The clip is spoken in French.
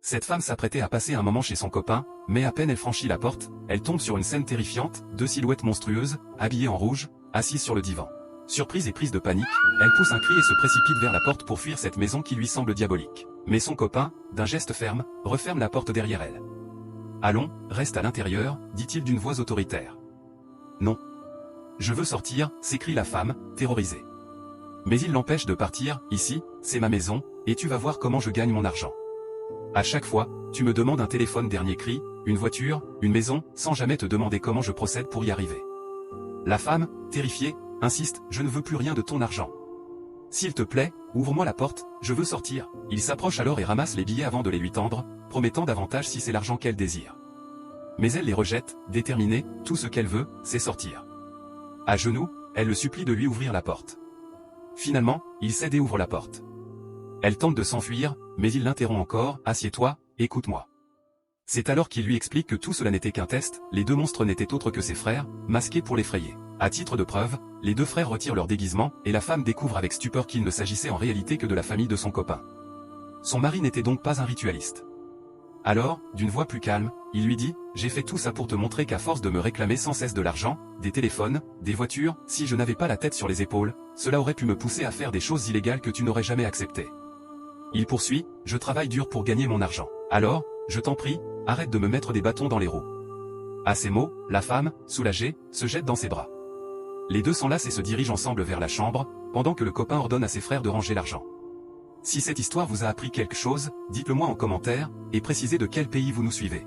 Cette femme s'apprêtait à passer un moment chez son copain, mais à peine elle franchit la porte, elle tombe sur une scène terrifiante, deux silhouettes monstrueuses, habillées en rouge, assises sur le divan. Surprise et prise de panique, elle pousse un cri et se précipite vers la porte pour fuir cette maison qui lui semble diabolique. Mais son copain, d'un geste ferme, referme la porte derrière elle. « Allons, reste à l'intérieur », dit-il d'une voix autoritaire. « Non. Je veux sortir », s'écrie la femme, terrorisée. Mais il l'empêche de partir. « Ici, c'est ma maison, et tu vas voir comment je gagne mon argent. À chaque fois, tu me demandes un téléphone dernier cri, une voiture, une maison, sans jamais te demander comment je procède pour y arriver. » La femme, terrifiée, insiste, « Je ne veux plus rien de ton argent. S'il te plaît, ouvre-moi la porte, je veux sortir. » Il s'approche alors et ramasse les billets avant de les lui tendre, promettant davantage si c'est l'argent qu'elle désire. Mais elle les rejette, déterminée, tout ce qu'elle veut, c'est sortir. À genoux, elle le supplie de lui ouvrir la porte. Finalement, il cède et ouvre la porte. Elle tente de s'enfuir, mais il l'interrompt encore, « Assieds-toi, écoute-moi. » C'est alors qu'il lui explique que tout cela n'était qu'un test, les deux monstres n'étaient autres que ses frères, masqués pour l'effrayer. À titre de preuve, les deux frères retirent leur déguisement, et la femme découvre avec stupeur qu'il ne s'agissait en réalité que de la famille de son copain. Son mari n'était donc pas un ritualiste. Alors, d'une voix plus calme, il lui dit, « J'ai fait tout ça pour te montrer qu'à force de me réclamer sans cesse de l'argent, des téléphones, des voitures, si je n'avais pas la tête sur les épaules, cela aurait pu me pousser à faire des choses illégales que tu n'aurais jamais acceptées. » Il poursuit, « Je travaille dur pour gagner mon argent. Alors, je t'en prie, arrête de me mettre des bâtons dans les roues. » À ces mots, la femme, soulagée, se jette dans ses bras. Les deux s'enlacent et se dirigent ensemble vers la chambre, pendant que le copain ordonne à ses frères de ranger l'argent. Si cette histoire vous a appris quelque chose, dites-le moi en commentaire, et précisez de quel pays vous nous suivez.